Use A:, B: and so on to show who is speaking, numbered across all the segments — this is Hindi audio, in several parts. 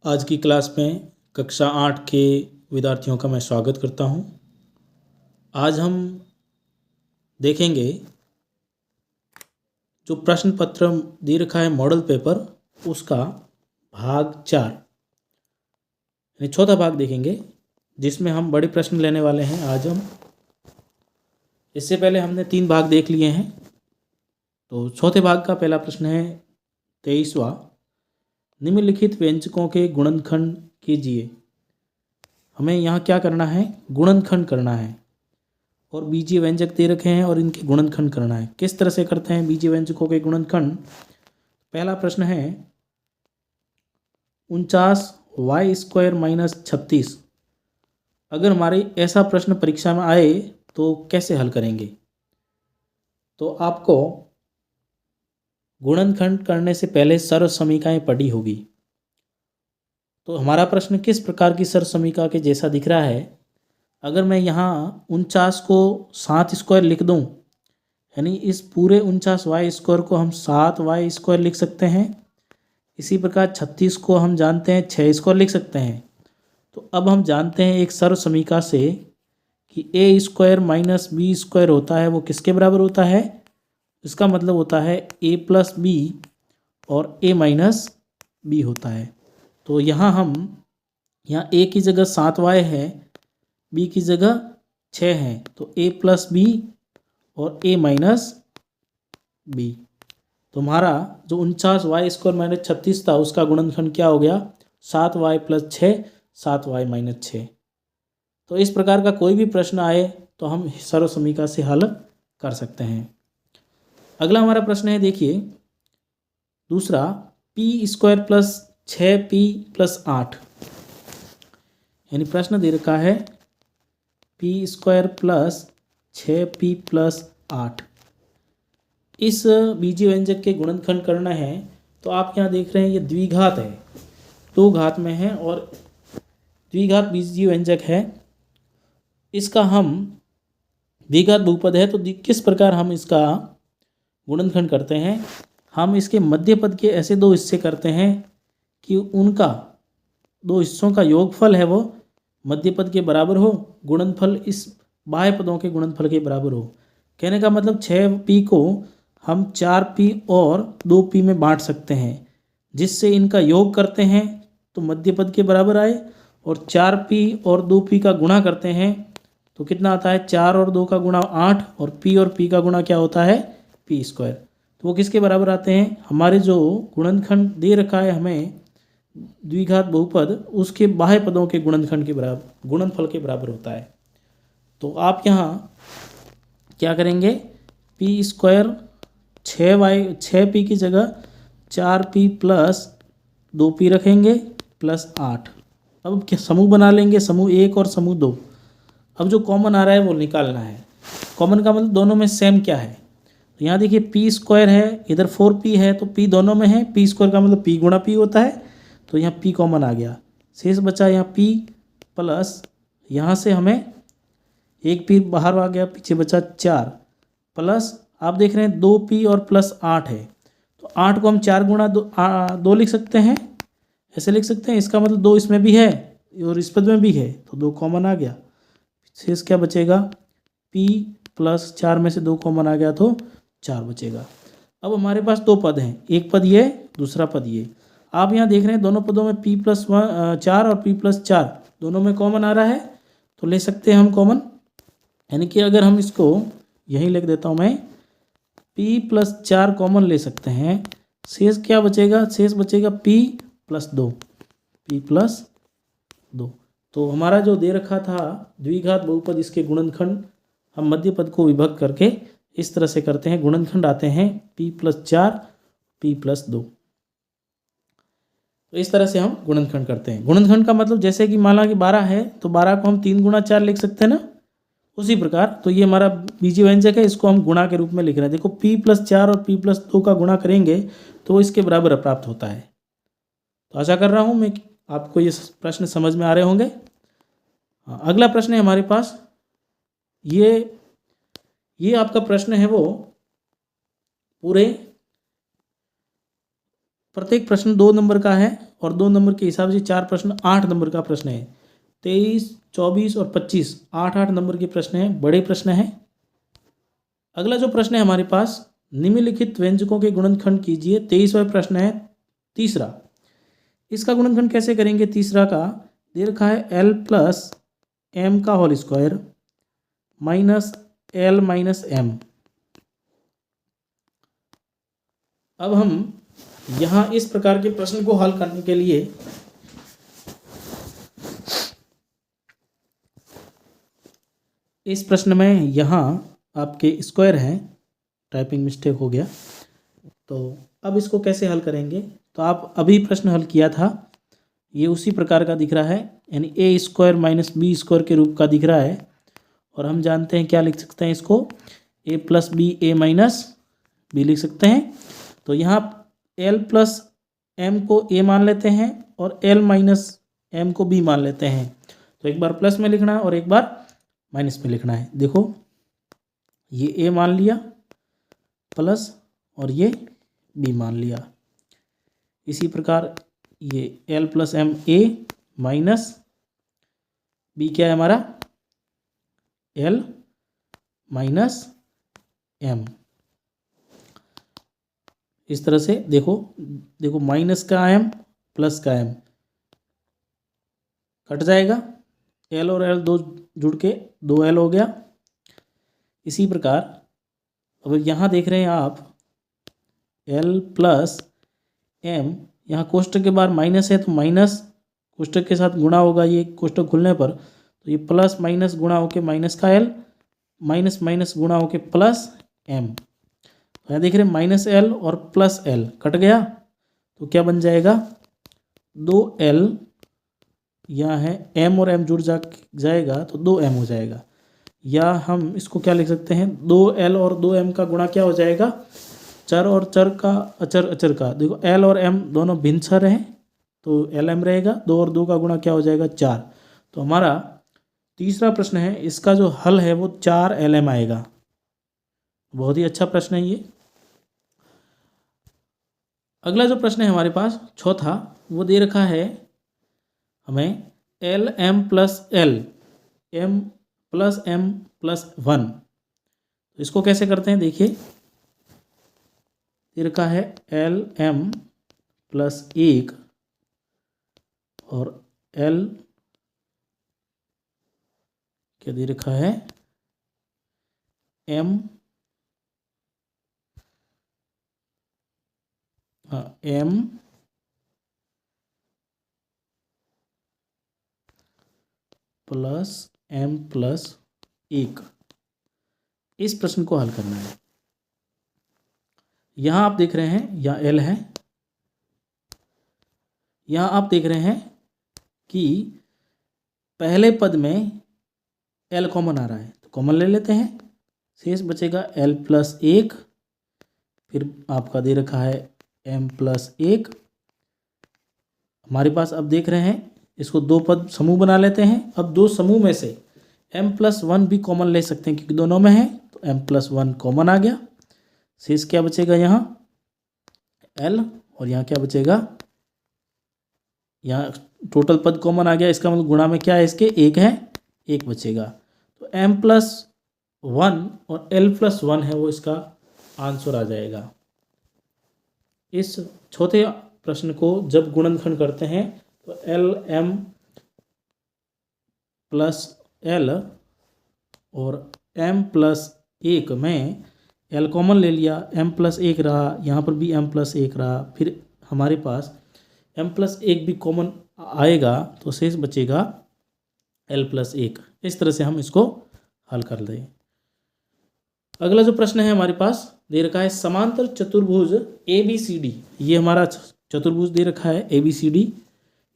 A: आज की क्लास में कक्षा 8 के विद्यार्थियों का मैं स्वागत करता हूं। आज हम देखेंगे जो प्रश्न पत्र दे रखा है मॉडल पेपर, उसका भाग 4 यानी चौथा भाग देखेंगे, जिसमें हम बड़े प्रश्न लेने वाले हैं। आज हम इससे पहले हमने 3 भाग देख लिए हैं। तो चौथे भाग का पहला प्रश्न है 23वां, निम्नलिखित व्यंजकों के गुणनखंड कीजिए। हमें यहाँ क्या करना है? गुणनखंड करना है और बीजीय व्यंजक दे रखे हैं और इनके गुणनखंड करना है। किस तरह से करते हैं बीजीय व्यंजकों के गुणनखंड? पहला प्रश्न है 49y² माइनस 36। अगर हमारे ऐसा प्रश्न परीक्षा में आए तो कैसे हल करेंगे? तो आपको गुणनखंड करने से पहले सर्व समीकरणें पढ़ी होगी। तो हमारा प्रश्न किस प्रकार की सर्व समीकरण के जैसा दिख रहा है? अगर मैं यहाँ 49 को 7² लिख दूँ, यानी इस पूरे 49y² को हम 7y² लिख सकते हैं। इसी प्रकार 36 को हम जानते हैं 6² लिख सकते हैं। तो अब हम जानते हैं एक सर्व समीकरण से कि a² माइनस b² होता है, वो किसके बराबर होता है? इसका मतलब होता है a प्लस बी और a माइनस बी होता है। तो यहाँ a की जगह 7y है, b की जगह 6 है, तो a प्लस बी और a माइनस बी। तो हमारा जो 49y² माइनस 36 था, उसका गुणनखंड क्या हो गया? 7y plus 6, 7y minus 6। तो इस प्रकार का कोई भी प्रश्न आए तो हम सर्व समीकरण से हल कर सकते हैं। अगला हमारा प्रश्न है, देखिए दूसरा, p² प्लस 6p प्लस 8। यानी प्रश्न दे रखा है p² प्लस 6p प्लस 8। इस बीजीय व्यंजक के गुणनखंड करना है। तो आप यहाँ देख रहे हैं ये द्विघात है, 2 घात में है और द्विघात बीजीय व्यंजक है। इसका हम द्विघात बहुपद है, तो किस प्रकार हम इसका गुणनखंड करते हैं? हम इसके मध्य पद के ऐसे 2 हिस्से करते हैं कि उनका 2 हिस्सों का योगफल है वो मध्य पद के बराबर हो, गुणनफल इस बाह्य पदों के गुणनफल के बराबर हो। कहने का मतलब 6p को हम 4p और 2p में बांट सकते हैं, जिससे इनका योग करते हैं तो मध्य पद के बराबर आए, और 4p और 2p का गुणा करते हैं तो कितना आता है? 4 और 2 का गुणा 8, और p और p का गुणा क्या होता है? p²। तो वो किसके बराबर आते हैं? हमारे जो गुणनखंड दे रखा है हमें द्विघात बहुपद, उसके बाह्य पदों के गुणनखंड के बराबर, गुणनफल के बराबर होता है। तो आप यहाँ क्या करेंगे? p² 6p की जगह 4p प्लस 2p रखेंगे प्लस 8। अब क्या समूह बना लेंगे, समूह 1 और समूह 2। अब जो कॉमन आ रहा है वो निकालना है। कॉमन का मतलब दोनों में सेम क्या है? तो यहाँ देखिए p² है, इधर 4p है, तो p दोनों में है। p² का मतलब p गुणा p होता है, तो यहाँ p कॉमन आ गया। शेष बचा यहाँ p प्लस, यहाँ से हमें एक p बाहर आ गया, पीछे बचा 4 प्लस, आप देख रहे हैं 2p और प्लस 8 है, तो 8 को हम 4 गुणा 2 लिख सकते हैं, ऐसे लिख सकते हैं। इसका मतलब 2 इसमें भी है और इस पद में भी है, तो 2 कॉमन आ गया। शेष क्या बचेगा? p प्लस 4 में से 2 कॉमन आ गया तो 4 बचेगा। अब हमारे पास 2 पद हैं, एक पद ये, दूसरा पद ये। आप यहाँ देख रहे हैं दोनों पदों में p प्लस 4 और p प्लस 4 दोनों में कॉमन आ रहा है, तो ले सकते हैं हम कॉमन। यानी कि अगर हम इसको यहीं लिख देता हूँ मैं, p प्लस 4 कॉमन ले सकते हैं। शेष क्या बचेगा? शेष बचेगा p प्लस 2, p प्लस 2। तो हमारा जो दे रखा था द्विघात बहुपद, इसके गुणनखंड हम मध्य पद को विभक्त करके इस तरह से करते हैं। गुणनखंड आते हैं p प्लस 4, p प्लस 2। तो इस तरह से हम गुणनखंड करते हैं। गुणनखंड का मतलब जैसे कि मान ला कि 12 है, तो 12 को हम 3 गुणा 4 लिख सकते हैं ना, उसी प्रकार। तो ये हमारा बीजीय व्यंजक है, इसको हम गुणा के रूप में लिख रहे हैं। देखो p प्लस 4 और p प्लस 2 का गुणा करेंगे तो इसके बराबर प्राप्त होता है। तो आशा कर रहा हूँ मैं आपको ये प्रश्न समझ में आ रहे होंगे। अगला प्रश्न है हमारे पास, ये आपका प्रश्न है वो पूरे प्रत्येक प्रश्न 2 नंबर का है और 2 नंबर के हिसाब से 4 प्रश्न 8 नंबर का प्रश्न है। 23, 24 और 25 8-8 नंबर के प्रश्न हैं, बड़े प्रश्न हैं। अगला जो प्रश्न है हमारे पास, निम्नलिखित व्यंजकों के गुणनखंड कीजिए। 23वां प्रश्न है तीसरा। इसका गुणनखंड कैसे करेंगे? तीसरा का दे रखा है एल प्लस एम का whole square minus L minus M. अब हम यहाँ इस प्रकार के प्रश्न को हल करने के लिए इस प्रश्न में यहाँ आपके स्क्वायर हैं, टाइपिंग मिस्टेक हो गया। तो अब इसको कैसे हल करेंगे? तो आप अभी प्रश्न हल किया था, ये उसी प्रकार का दिख रहा है, यानी ए स्क्वायर माइनस बी स्क्वायर के रूप का दिख रहा है। और हम जानते हैं क्या लिख सकते हैं इसको, ए प्लस बी ए माइनस बी लिख सकते हैं। तो यहाँ एल प्लस एम को ए मान लेते हैं और एल माइनस एम को बी मान लेते हैं। तो एक बार प्लस में लिखना है और एक बार माइनस में लिखना है। देखो ये ए मान लिया प्लस और ये बी मान लिया। इसी प्रकार ये L plus M A minus B क्या है हमारा, एल माइनस एम। इस तरह से देखो माइनस का एम प्लस का एम कट जाएगा, एल और एल दो जुड़ के 2L हो गया। इसी प्रकार अब यहाँ देख रहे हैं आप एल प्लस एम, यहाँ कोष्टक के बाद माइनस है तो माइनस कोष्टक के साथ गुणा होगा, ये कोष्टक खुलने पर तो ये प्लस माइनस गुणा होके माइनस का एल, माइनस माइनस गुणा होके प्लस एम। तो यहाँ देख रहे हैं माइनस एल और प्लस एल कट गया, तो क्या बन जाएगा 2L, यहाँ है एम और एम जुड़ जाएगा तो 2M हो जाएगा। या हम इसको क्या लिख सकते हैं, 2L और 2M का गुणा क्या हो जाएगा, चर और चर का अचर अचर का। देखो L और M दोनों भिन्न चर हैं तो LM रहेगा, 2 और 2 का गुणा क्या हो जाएगा 4। तो हमारा तीसरा प्रश्न है, इसका जो हल है वो 4LM आएगा। बहुत ही अच्छा प्रश्न है ये। अगला जो प्रश्न है हमारे पास चौथा, वो दे रखा है हमें LM plus L M plus M plus 1। तो इसको कैसे करते हैं, देखिए दे रखा है LM प्लस 1 और L क्या दे रखा है M M plus M plus 1। इस प्रश्न को हल करना है। यहाँ आप देख रहे हैं यहाँ L है, यहाँ आप देख रहे हैं कि पहले पद में L कॉमन आ रहा है तो कॉमन ले लेते हैं, शेष बचेगा L प्लस 1, फिर आपका दे रखा है M प्लस 1। हमारे पास अब देख रहे हैं इसको 2 पद समूह बना लेते हैं। अब 2 समूह में से M प्लस 1 भी कॉमन ले सकते हैं क्योंकि दोनों में है, तो M प्लस 1 कॉमन आ गया। शेष क्या बचेगा यहाँ L और यहाँ क्या बचेगा, यहाँ टोटल पद कॉमन आ गया, इसका मतलब गुणा में क्या है इसके 1 है, 1 बचेगा। तो M प्लस 1 और L प्लस 1 है वो इसका आंसर आ जाएगा। इस चौथे प्रश्न को जब गुणनखंड करते हैं तो LM प्लस L और M प्लस 1 में L कॉमन ले लिया, M प्लस 1 रहा, यहाँ पर भी M प्लस 1 रहा, फिर हमारे पास M प्लस 1 भी कॉमन आएगा तो शेष बचेगा L प्लस 1। इस तरह से हम इसको हल कर दें। अगला जो प्रश्न है हमारे पास दे रखा है समांतर चतुर्भुज ABCD। ये हमारा चतुर्भुज दे रखा है ABCD,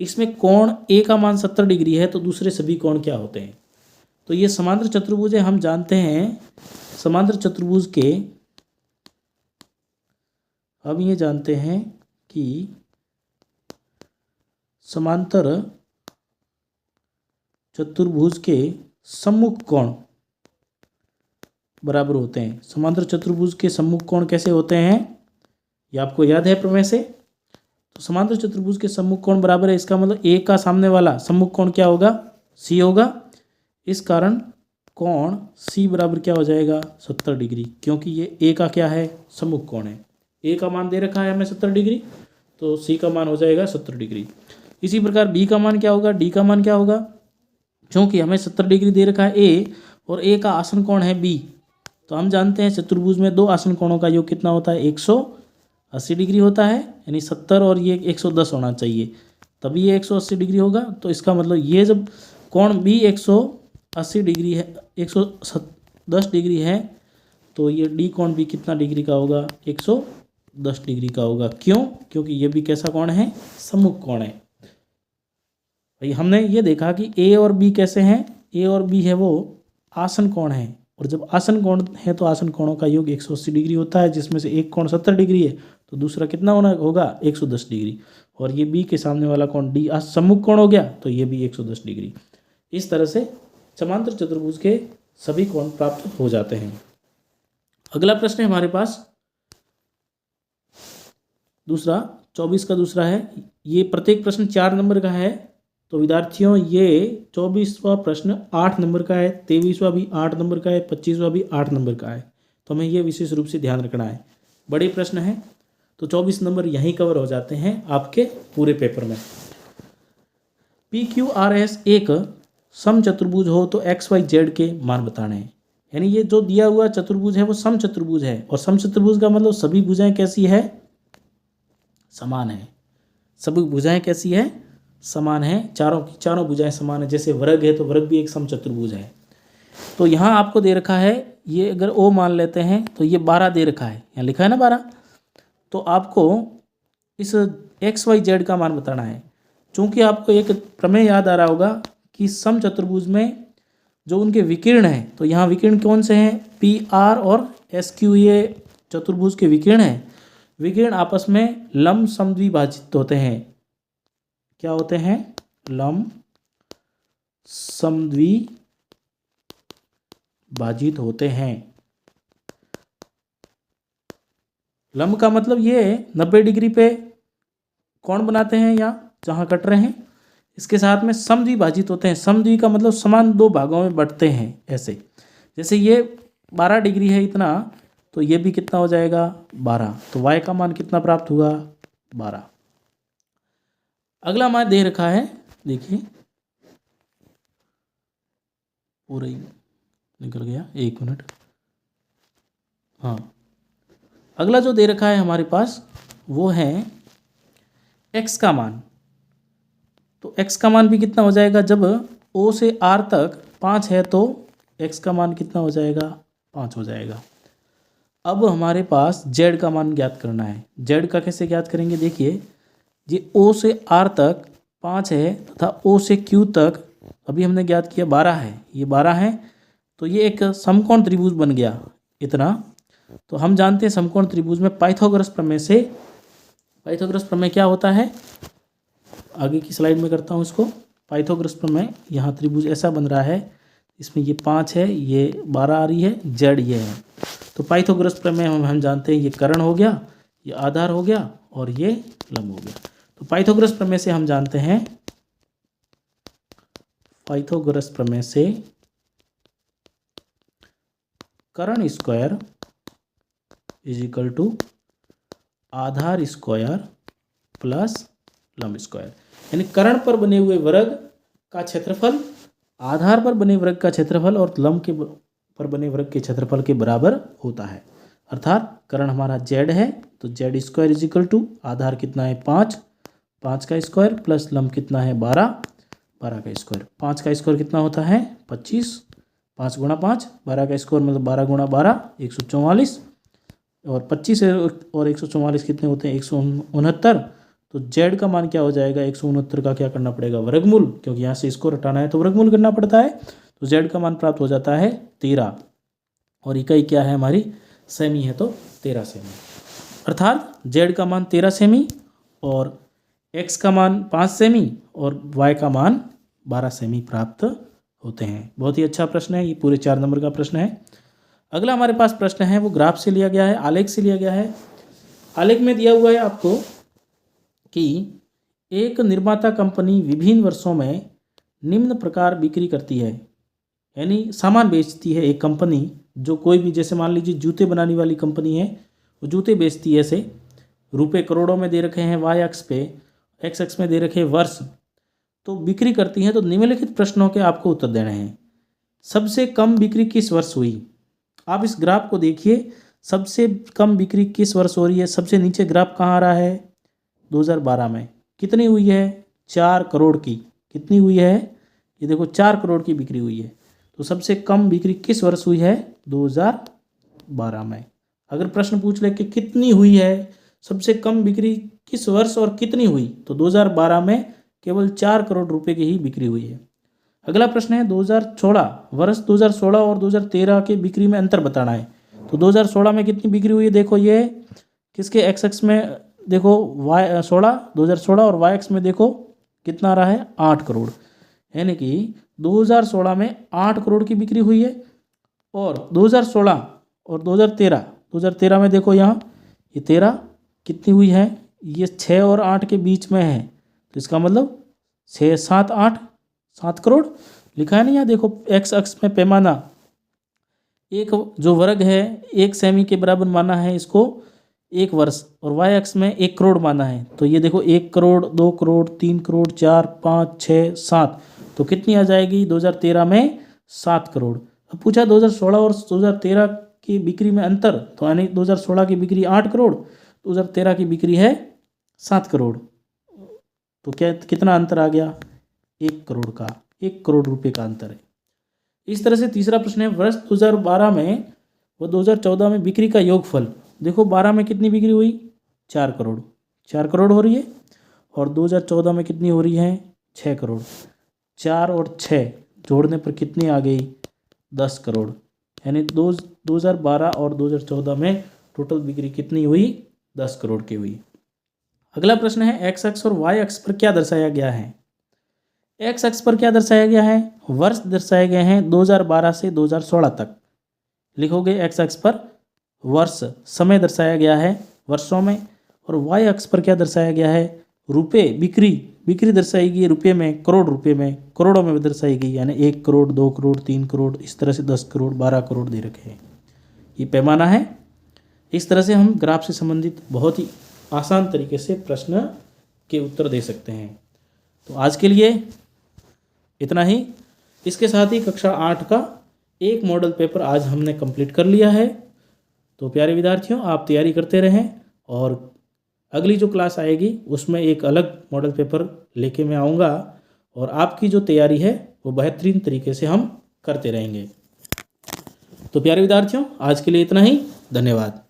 A: इसमें कोण A का मान 70 डिग्री है तो दूसरे सभी कोण क्या होते हैं। तो ये समांतर चतुर्भुज है, हम जानते हैं समांतर चतुर्भुज के, हम ये जानते हैं कि समांतर चतुर्भुज के सम्मुख कोण बराबर होते हैं। समांतर चतुर्भुज के सम्मुख कोण कैसे होते हैं, ये आपको याद है प्रमेय से। तो समांतर चतुर्भुज के सम्मुख कोण बराबर है, इसका मतलब ए का सामने वाला सम्मुख कोण क्या होगा, सी होगा। इस कारण कोण सी बराबर क्या हो जाएगा, 70 डिग्री, क्योंकि ये ए का क्या है, सम्मुख कोण है। ए का मान दे रखा है हमें 70 डिग्री, तो सी का मान हो जाएगा 70 डिग्री। इसी प्रकार बी का मान क्या होगा, डी का मान क्या होगा, क्योंकि हमें 70 डिग्री दे रखा है ए और ए का आसन कोण है बी, तो हम जानते हैं चतुर्भुज में दो आसन कोणों का योग कितना होता है, 180 डिग्री होता है, यानी 70 और ये 110 होना चाहिए, तभी ये 180 डिग्री होगा। तो इसका मतलब ये जब कोण बी 180 डिग्री है, 110 डिग्री है, तो ये डी कोण भी कितना डिग्री का होगा, 110 डिग्री का होगा। क्यों, क्योंकि ये भी कैसा कोण है, सम्मुख कोण है। भाई हमने ये देखा कि ए और बी कैसे हैं, ए और बी है वो आसन कोण है, और जब आसन कोण है तो आसन कोणों का योग 180 डिग्री होता है, जिसमें से एक कोण 70 डिग्री है तो दूसरा कितना होगा 110 डिग्री, और ये बी के सामने वाला कोण डी सम्मुख कोण हो गया, तो ये भी 110 डिग्री। इस तरह से समांतर चतुर्भुज के सभी कोण प्राप्त हो जाते हैं। अगला प्रश्न है हमारे पास दूसरा 24 का दूसरा है। ये प्रत्येक प्रश्न 4 नंबर का है, तो विद्यार्थियों ये 24वां प्रश्न 8 नंबर का है, 23वां भी 8 नंबर का है, 25वां भी 8 नंबर का है, तो हमें ये विशेष रूप से ध्यान रखना है। बड़े प्रश्न हैं तो 24 नंबर यहीं कवर हो जाते हैं आपके पूरे पेपर में। PQRS एक सम चतुर्भुज हो तो XYZ के मान बताने हैं, यानी ये जो दिया हुआ चतुर्भुज है वो सम चतुर्भुज है, और सम चतुर्भुज का मतलब सभी भुजाएं कैसी है, समान है। सभी भुजाएं कैसी है, समान है, चारों की चारों भुजाएं समान है। जैसे वर्ग है तो वर्ग भी एक समचतुर्भुज है। तो यहाँ आपको दे रखा है, ये अगर O मान लेते हैं तो ये 12 दे रखा है, यहाँ लिखा है ना 12, तो आपको इस XYZ का मान बताना है। चूँकि आपको एक प्रमेय याद आ रहा होगा कि समचतुर्भुज में जो उनके विकीर्ण हैं, तो यहाँ विकीर्ण कौन से हैं, PR और SQ, ये चतुर्भुज के विकीर्ण हैं। विकीर्ण आपस में लंब समद्विभाजित होते हैं। क्या होते हैं, लंब समद्विभाजित होते हैं। लंब का मतलब ये 90 डिग्री पे कोण बनाते हैं, या जहाँ कट रहे हैं, इसके साथ में समद्विभाजित होते हैं। समद्वि का मतलब समान दो भागों में बंटते हैं। ऐसे जैसे ये 12 डिग्री है इतना, तो ये भी कितना हो जाएगा 12, तो y का मान कितना प्राप्त हुआ 12। अगला हमारे दे रखा है, देखिए पूरा ही निकल गया, 1 मिनट। हाँ, अगला जो दे रखा है हमारे पास वो है x का मान। तो x का मान भी कितना हो जाएगा, जब O से R तक 5 है तो x का मान कितना हो जाएगा 5 हो जाएगा। अब हमारे पास z का मान ज्ञात करना है। z का कैसे ज्ञात करेंगे, देखिए ये O से R तक 5 है तथा O से Q तक अभी हमने ज्ञात किया 12 है, ये 12 है, तो ये एक समकोण त्रिभुज बन गया इतना। तो हम जानते हैं समकोण त्रिभुज में पाइथागोरस प्रमेय से, पाइथागोरस प्रमेय क्या होता है, आगे की स्लाइड में करता हूँ इसको। पाइथागोरस प्रमेय, यहाँ त्रिभुज ऐसा बन रहा है, इसमें ये 5 है, ये 12 आ रही है, z ये है। तो पाइथागोरस प्रमेय हम जानते हैं, ये कर्ण हो गया, ये आधार हो गया और ये लंब हो गया। तो पाइथागोरस प्रमेय से हम जानते हैं, पाइथागोरस प्रमेय से कर्ण स्क्वायर इज इक्वल टू आधार स्क्वायर प्लस लंब स्क्वायर, यानी कर्ण पर बने हुए वर्ग का क्षेत्रफल आधार पर बने वर्ग का क्षेत्रफल और लंब के पर बने वर्ग के क्षेत्रफल के बराबर होता है। अर्थात कर्ण हमारा z है तो z square is equal to आधार कितना है 5, 5 का स्क्वायर प्लस लंब कितना है 12, 12 का स्क्वायर। 5 का स्क्वायर कितना होता है 25, 5 गुणा 5, 12 का स्क्वायर मतलब 12 गुणा 12 144, और 25 और 144 कितने होते हैं 169। तो z का मान क्या हो जाएगा 169 का क्या करना पड़ेगा वर्गमूल, क्योंकि यहाँ से इसको हटाना है तो वर्गमूल करना पड़ता है। तो z का मान प्राप्त हो जाता है 13, और इकाई क्या है हमारी सेमी है, तो 13 सेमी। अर्थात z का मान 13 सेमी और x का मान 5 सेमी और y का मान 12 सेमी प्राप्त होते हैं। बहुत ही अच्छा प्रश्न है, ये पूरे 4 नंबर का प्रश्न है। अगला हमारे पास प्रश्न है वो ग्राफ से लिया गया है, आलेख से लिया गया है। आलेख में दिया हुआ है आपको कि एक निर्माता कंपनी विभिन्न वर्षों में निम्न प्रकार बिक्री करती है, यानी सामान बेचती है एक कंपनी, जो कोई भी, जैसे मान लीजिए जूते बनाने वाली कंपनी है, वो जूते बेचती है, ऐसे रुपए करोड़ों में दे रखे हैं वाई अक्ष पे, एक्स अक्ष में दे रखे वर्ष, तो बिक्री करती हैं। तो निम्नलिखित प्रश्नों के आपको उत्तर देने हैं। सबसे कम बिक्री किस वर्ष हुई? आप इस ग्राफ को देखिए, सबसे कम बिक्री किस वर्ष हो रही है। सबसे नीचे ग्राफ कहाँ आ रहा है? 2012 में। कितनी हुई है? 4 करोड़ की। कितनी हुई है? ये देखो 4 करोड़ की बिक्री हुई है। तो सबसे कम बिक्री किस वर्ष हुई है? 2012 में। अगर प्रश्न पूछ ले कि कितनी हुई है, सबसे कम बिक्री किस वर्ष और कितनी हुई, तो 2012 में केवल 4 करोड़ रुपए की ही बिक्री हुई है। अगला प्रश्न है 2016, वर्ष 2016 और 2013 के बिक्री में अंतर बताना है। तो 2016 में कितनी बिक्री हुई है? देखो ये किसके एक्स एक्स में देखो वाई 2016 और वाई एक्स में देखो कितना आ रहा है? 8 करोड़। यानी कि 2016 में 8 करोड़ की बिक्री हुई है। और 2016 और 2013 में देखो यहाँ ये 13 कितनी हुई है? ये 6 और 8 के बीच में है, तो इसका मतलब 6, 7, 8, 7 करोड़ लिखा है ना। यहाँ देखो एक्स अक्ष में पैमाना, एक जो वर्ग है 1 सेमी के बराबर माना है इसको 1 वर्ष, और वाई अक्ष में 1 करोड़ माना है। तो ये देखो 1 करोड़, 2 करोड़, 3 करोड़, 4, 5, 6, 7, तो कितनी आ जाएगी? 2013 में 7 करोड़। अब पूछा 2016 और 2013 की बिक्री में अंतर, तो यानी 2016 की बिक्री 8 करोड़, 2013 की बिक्री है 7 करोड़, तो क्या कितना अंतर आ गया? 1 करोड़ का, 1 करोड़ रुपए का अंतर है। इस तरह से तीसरा प्रश्न है वर्ष 2012 में व 2014 में बिक्री का योगफल। देखो 12 में कितनी बिक्री हुई? 4 करोड़, 4 करोड़ हो रही है। और 2014 में कितनी हो रही है? 6 करोड़। 4 और 6 जोड़ने पर कितनी आ गई? 10 करोड़। यानी 2012 और 2014 में टोटल बिक्री कितनी हुई? 10 करोड़ की हुई। अगला प्रश्न है एक्स अक्ष और वाई अक्ष पर क्या दर्शाया गया है? एक्स अक्ष पर क्या दर्शाया गया है? वर्ष दर्शाए गए हैं 2012 से 2016 तक। लिखोगे एक्स अक्ष पर वर्ष, समय दर्शाया गया है वर्षों में, और वाई अक्ष पर क्या दर्शाया गया है? रुपए, बिक्री, बिक्री दर्शाई गई रुपये में, करोड़ रुपये में, करोड़ों में दर्शाई गई, यानी 1 करोड़, 2 करोड़, 3 करोड़, इस तरह से 10 करोड़, 12 करोड़ दे रखे हैं। ये पैमाना है। इस तरह से हम ग्राफ से संबंधित बहुत ही आसान तरीके से प्रश्न के उत्तर दे सकते हैं। तो आज के लिए इतना ही। इसके साथ ही कक्षा 8 का एक मॉडल पेपर आज हमने कंप्लीट कर लिया है। तो प्यारे विद्यार्थियों, आप तैयारी करते रहें, और अगली जो क्लास आएगी उसमें एक अलग मॉडल पेपर लेके मैं आऊँगा, और आपकी जो तैयारी है वो बेहतरीन तरीके से हम करते रहेंगे। तो प्यारे विद्यार्थियों, आज के लिए इतना ही। धन्यवाद।